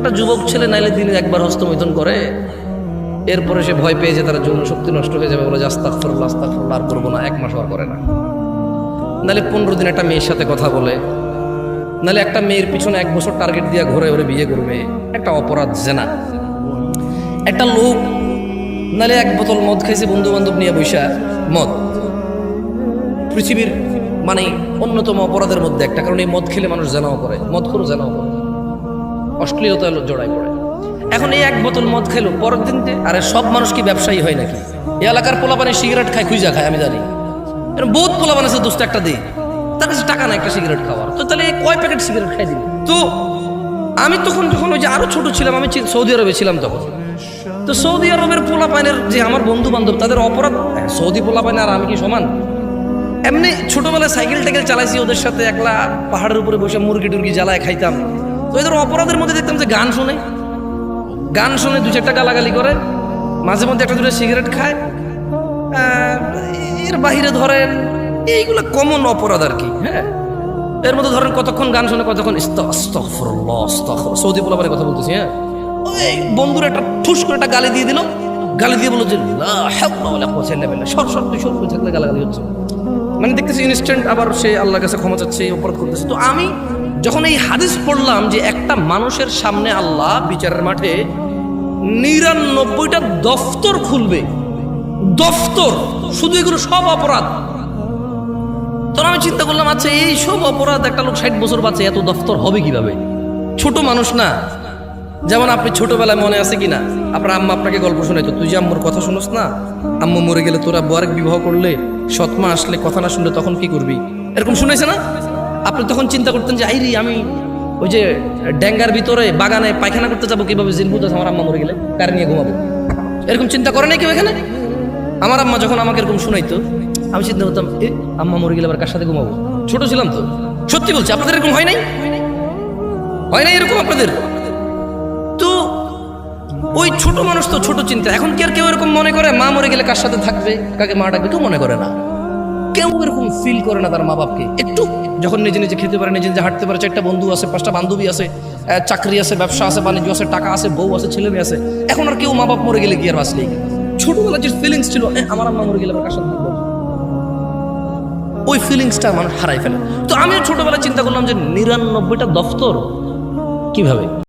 একটা যুবক ছেলে নাইলে দিনে একবার হস্তমৈথুন করে, এরপরে সে ভয় পেয়ে যে তার যৌন শক্তি নষ্ট হয়ে যাবে, বলে আস্তাগফিরুল্লাহ আস্তাগফিরুল্লাহ, আর করবো না, 1 মাস আর করে না। নাহলে 15 দিন একটা মেয়ের সাথে কথা বলে, নাহলে একটা মেয়ের পিছনে 1 বছর টার্গেট দিয়ে ঘুরে ওরে বিয়ে করবে, একটা অপরাধ জেনা। একটা লোক নাহলে 1 বোতল মদ খাইছে বন্ধু বান্ধব নিয়ে বৈশা, মদ পৃথিবীর মানে অন্যতম অপরাধের মধ্যে একটা, কারণ এই মদ খেলে মানুষ জেনাও করে, মদ করে জেনাও করে, অশ্লীলতা জড়াই পড়ে। এখন এই 1 বোতল মদ খেলো, পরের দিন আরে সব মানুষ কি ব্যবসায়ী হয় নাকি? এই এলাকার পোলাপানে সিগারেট খায়, খুঁজা খায়, আমি জানি এরকম বহুত পোলাপান আছে, দোস্ত একটা দিই, তার কাছে টাকা নাই একটা সিগারেট খাওয়ার, তো তাহলে কয় প্যাকেট সিগারেট খাই দিবি? তো আমি তখন যখন ওই যে আরো ছোট ছিলাম, আমি সৌদি আরবে ছিলাম তখন, তো সৌদি আরবের পোলাপানের যে আমার বন্ধু বান্ধব তাদের অপরাধ, সৌদি পোলাপানে আর আমি কি সমান? এমনি ছোটবেলায় সাইকেল টাইকেল চালাইছি ওদের সাথে, একলা পাহাড়ের উপরে বসে মুরগি টুরগি জ্বালায় খাইতাম। তো এদের অপরাধের মধ্যে দেখতাম যে গান শুনে 2-4টা গালাগালি করে, মাঝে মধ্যে 1-2টা সিগারেট খায়, এর বাহিরে ধরেন এইগুলো কমন অপরাধ আর কি। হ্যাঁ, এর মধ্যে ধরেন কতক্ষণ গান শুনে, কতক্ষণ আস্তাগফিরুল্লাহ আস্তাগফিরুল্লাহ, সৌদি পোলাপানের কথা বলতেছি। হ্যাঁ, ওই বন্ধুরা একটা ঠুস করে একটা গালি দিয়ে দিল, গালি দিয়ে বললো যে লা হাওলা ওয়ালা কুওয়াতা ইল্লা বিল্লাহ, সর তুই সর করে থাকলে গালাগালি হচ্ছে, মানে দেখতেছি ইনস্ট্যান্ট আবার সে আল্লাহর কাছে ক্ষমা চাচ্ছে, অপরাধ করতেছে। তো আমি যখন এই হাদিস পড়লাম যে একটা মানুষের সামনে আল্লাহ বিচারের মাঠে 99টা দফতর খুলবে, দফতর, শুধু এগুলো সব অপরাধ। তখন আমি চিন্তা করলাম, আচ্ছা এই সব অপরাধ একটা লোক 60 বছর বাঁচে, এত দফতর হবে কিভাবে? ছোট মানুষ না? যেমন আপনি ছোটবেলায় মনে আছে কিনা, আপনার আম্মা আপনাকে গল্প শোনাইতো, তুই যে আম্মুর কথা শুনোস না, আম্মু মরে গেলে তোরা আরেক বিবাহ করলে, সৎমা আসলে কথা না শুনলে তখন কি করবি, এরকম শুনাইছে না? আপনি তখন চিন্তা করতেন যে আইরি আমি ওই যে ড্যাঙ্গার ভিতরে বাগানে পায়খানা করতে যাবো কিভাবে, জিনভূত আছে আমার আম্মা মরে গেলে, কার নিয়ে ঘুমাবো, এরকম চিন্তা করে নাই কেউ এখানে? আমার আম্মা যখন আমাকে এরকম শুনাইতো, আমি চিন্তা করতাম আম্মা মরে গেলে আবার কার সাথে ঘুমাবো? ছোট ছিলাম তো, সত্যি বলছি, আপনাদের এরকম হয় নাই? হয় নাই এরকম আপনাদের? তো ওই ছোট মানুষ তো ছোট চিন্তা। এখন কি আর কেউ এরকম মনে করে মা মরে গেলে কার সাথে থাকবে, কাকে মা ডাকবে? কেউ মনে করে না, কেউ এরকম ফিল করে না তার মা বাপকে। একটু যখন নিজে নিজে খেতে পারে, নিজে নিজে হাঁটতে পারে, 4টা বন্ধু আছে, 5টা বান্ধবী আছে, চাকরি আছে, ব্যবসা আছে, বাণিজ্য আছে, টাকা আছে, বউ আছে, ছেলে মেয়ে আছে, এখন আর কেউ মা বাপ মরে গেলে কি আর বাঁচলেই? ছোটবেলা যে ফিলিংস ছিল, আমার আম্মা মরে গেলে আবার কার সাথে থাকবো, ওই ফিলিংসটা মানুষ হারাই ফেলে। তো আমিও ছোটবেলা চিন্তা করলাম যে 99টা দফতর কিভাবে